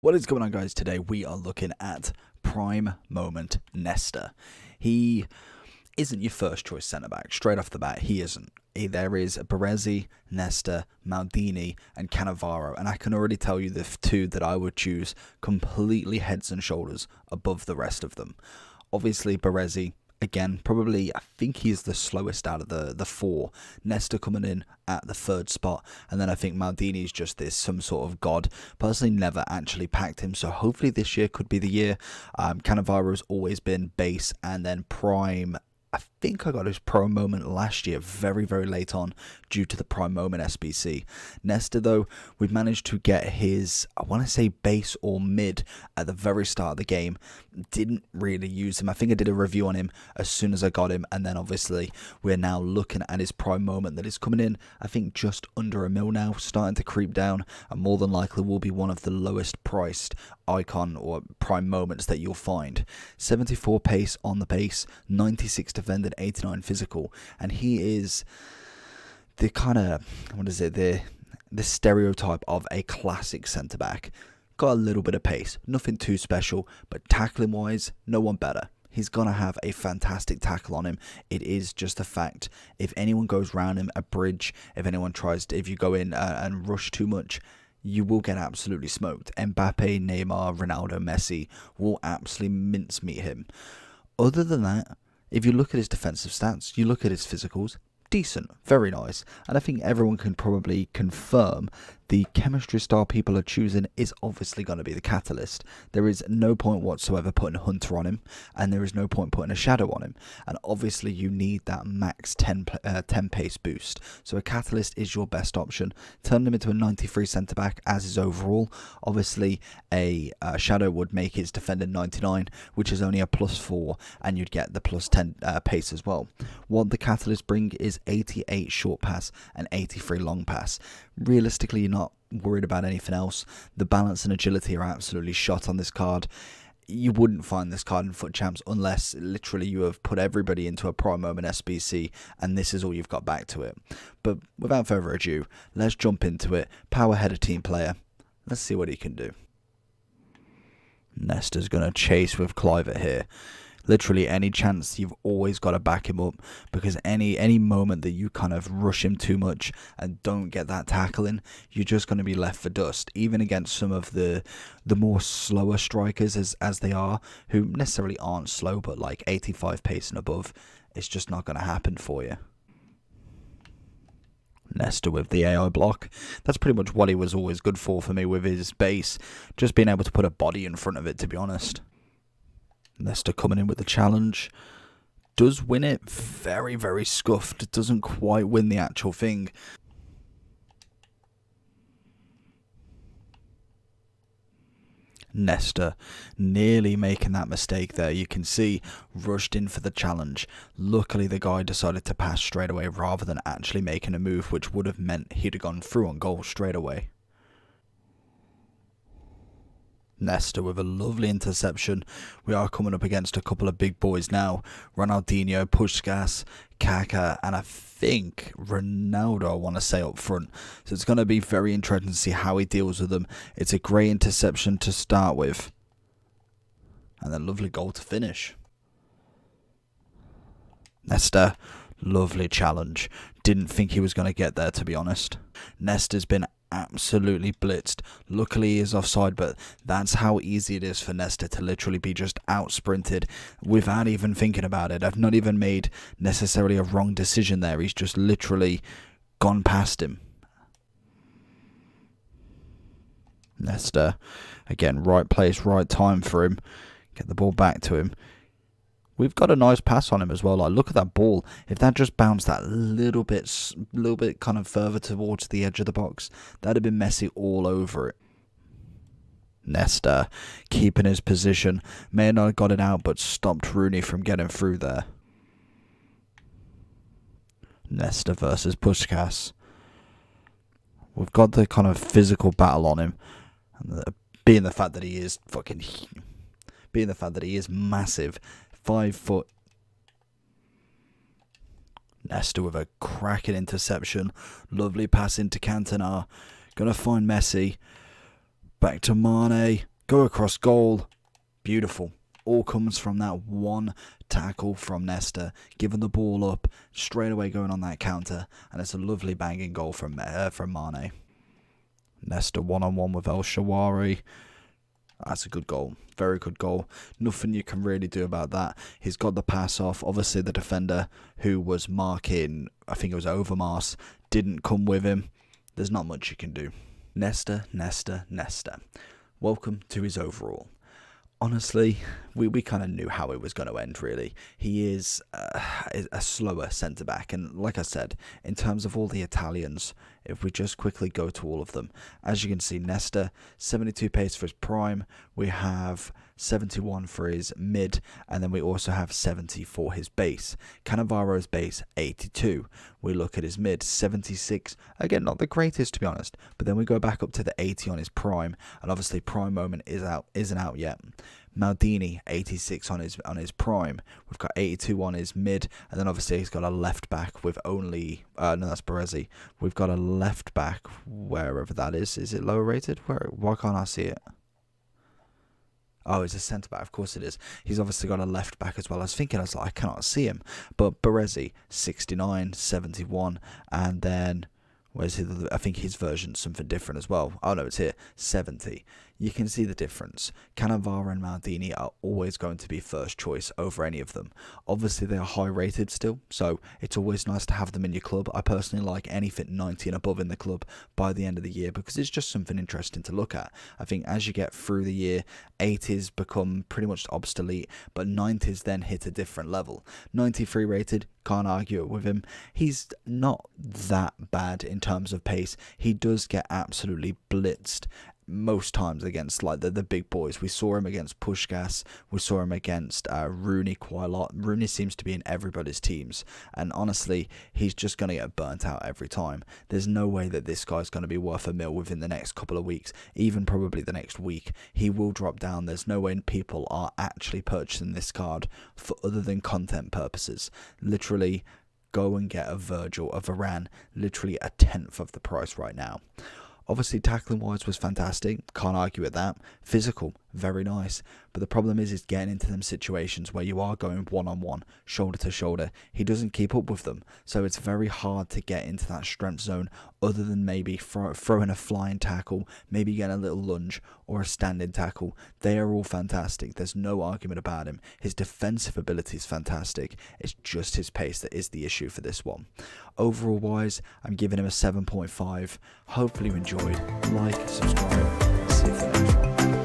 What is going on, guys? Today we are looking at prime moment Nesta. He isn't your first choice centre back straight off the bat. He isn't. There is Baresi, Nesta, Maldini and Cannavaro, and I can already tell you the two that I would choose completely heads and shoulders above the rest of them. Obviously Baresi, again, probably, I think he's the slowest out of the four. Nesta coming in at the third spot, and then I think Maldini's just some sort of god. Personally, never actually packed him, so hopefully this year could be the year. Cannavaro's always been base, and then prime. I think I got his prime moment last year, very, very late on, due to the prime moment SBC. Nesta, though, we've managed to get his, I want to say base or mid at the very start of the game. Didn't really use him. I think I did a review on him as soon as I got him, and then obviously we're now looking at his prime moment that is coming in, I think just under $1 mil now, starting to creep down, and more than likely will be one of the lowest priced icon or prime moments that you'll find. 74 pace on the base, 96 defended, 89 physical, and he is the kind of, the stereotype of a classic centre back. Got a little bit of pace, nothing too special, but tackling wise, no one better. He's gonna have a fantastic tackle on him. It is just a fact. If anyone goes round him, a bridge, if anyone tries to, if you go in and rush too much, you will get absolutely smoked. Mbappe, Neymar, Ronaldo, Messi will absolutely mincemeat him. Other than that, if you look at his defensive stats, you look at his physicals, decent, very nice, and I think everyone can probably confirm the chemistry style people are choosing is obviously going to be the catalyst. There is no point whatsoever putting Hunter on him, and there is no point putting a Shadow on him, and obviously you need that max 10 pace boost, so a catalyst is your best option. Turn him into a 93 centre back as is overall. Obviously a Shadow would make his defending 99, which is only a +4, and you'd get the +10 pace as well. What the catalyst bring is 88 short pass and 83 long pass. Realistically, you're not worried about anything else. The balance and agility are absolutely shot on this card. You wouldn't find this card in Foot Champs unless literally you have put everybody into a prime moment SBC and this is all you've got back to it. But without further ado, let's jump into it. Power header team player. Let's see what he can do. Nesta's going to chase with Cliver here. Literally any chance, you've always got to back him up, because any moment that you kind of rush him too much and don't get that tackling, you're just going to be left for dust, even against some of the more slower strikers as they are, who necessarily aren't slow, but like 85 pace and above. It's just not going to happen for you. Nesta with the AI block. That's pretty much what he was always good for me with his base, just being able to put a body in front of it, to be honest. Nesta coming in with the challenge. Does win it. Very, very scuffed. Doesn't quite win the actual thing. Nesta nearly making that mistake there. You can see rushed in for the challenge. Luckily the guy decided to pass straight away rather than actually making a move, which would have meant he'd have gone through on goal straight away. Nesta with a lovely interception. We are coming up against a couple of big boys now. Ronaldinho, Puskas, Kaká, and I think Ronaldo, I want to say, up front. So it's going to be very interesting to see how he deals with them. It's a great interception to start with. And then lovely goal to finish. Nesta, lovely challenge. Didn't think he was going to get there, to be honest. Nesta's been absolutely blitzed. Luckily he is offside, but that's how easy it is for Nesta to literally be just out sprinted without even thinking about it. I've not even made necessarily a wrong decision there. He's just literally gone past him. Nesta, again, right place, right time for him. Get the ball back to him. We've got a nice pass on him as well. Like, look at that ball. If that just bounced that little bit kind of further towards the edge of the box, that'd have been Messi all over it. Nesta keeping his position. May not have got it out, but stopped Rooney from getting through there. Nesta versus Puskas. We've got the kind of physical battle on him. Being the fact that he is massive. 5 foot. Nesta with a cracking interception. Lovely pass into Cantona. Gonna find Messi. Back to Mane. Go across goal. Beautiful. All comes from that one tackle from Nesta, giving the ball up, straight away going on that counter, and it's a lovely banging goal from Mane. Nesta one-on-one with El Shawari. That's a good goal. Very good goal. Nothing you can really do about that. He's got the pass off. Obviously, the defender who was marking, I think it was Overmars, didn't come with him. There's not much you can do. Nesta. Welcome to his overall. Honestly, we kind of knew how it was going to end, really. He is a slower centre-back. And like I said, in terms of all the Italians, if we just quickly go to all of them, as you can see, Nesta, 72 pace for his prime. We have 71 for his mid. And then we also have 70 for his base. Cannavaro's base, 82. We look at his mid, 76. Again, not the greatest, to be honest. But then we go back up to the 80 on his prime. And obviously, prime moment isn't out yet. Maldini, 86 on his prime. We've got 82 on his mid, and then obviously he's got a left back with only no, that's Baresi. We've got a left back wherever that is. Is it lower rated? Why can't I see it? Oh, it's a centre back. Of course it is. He's obviously got a left back as well. I was like, I cannot see him. But Baresi, 69, 71, and then where's his? I think his version's something different as well. Oh no, it's here, 70. You can see the difference. Cannavaro and Maldini are always going to be first choice over any of them. Obviously, they are high rated still, so it's always nice to have them in your club. I personally like anything 90 and above in the club by the end of the year because it's just something interesting to look at. I think as you get through the year, 80s become pretty much obsolete, but 90s then hit a different level. 93 rated, can't argue it with him. He's not that bad in terms of pace. He does get absolutely blitzed most times against like the big boys. We saw him against Puskás. We saw him against Rooney quite a lot. Rooney seems to be in everybody's teams, and honestly, he's just going to get burnt out every time. There's no way that this guy's going to be worth a mil within the next couple of weeks, even probably the next week. He will drop down. There's no way people are actually purchasing this card for other than content purposes. Literally, go and get a Virgil, a Varane, literally a tenth of the price right now. Obviously, tackling wise was fantastic. Can't argue with that. Physical, very nice. But the problem is getting into them situations where you are going one-on-one, shoulder to shoulder. He doesn't keep up with them. So it's very hard to get into that strength zone other than maybe throwing a flying tackle, maybe getting a little lunge or a standing tackle. They are all fantastic. There's no argument about him. His defensive ability is fantastic. It's just his pace that is the issue for this one. Overall wise, I'm giving him a 7.5. Hopefully you enjoyed. Like, subscribe, see you for the next one.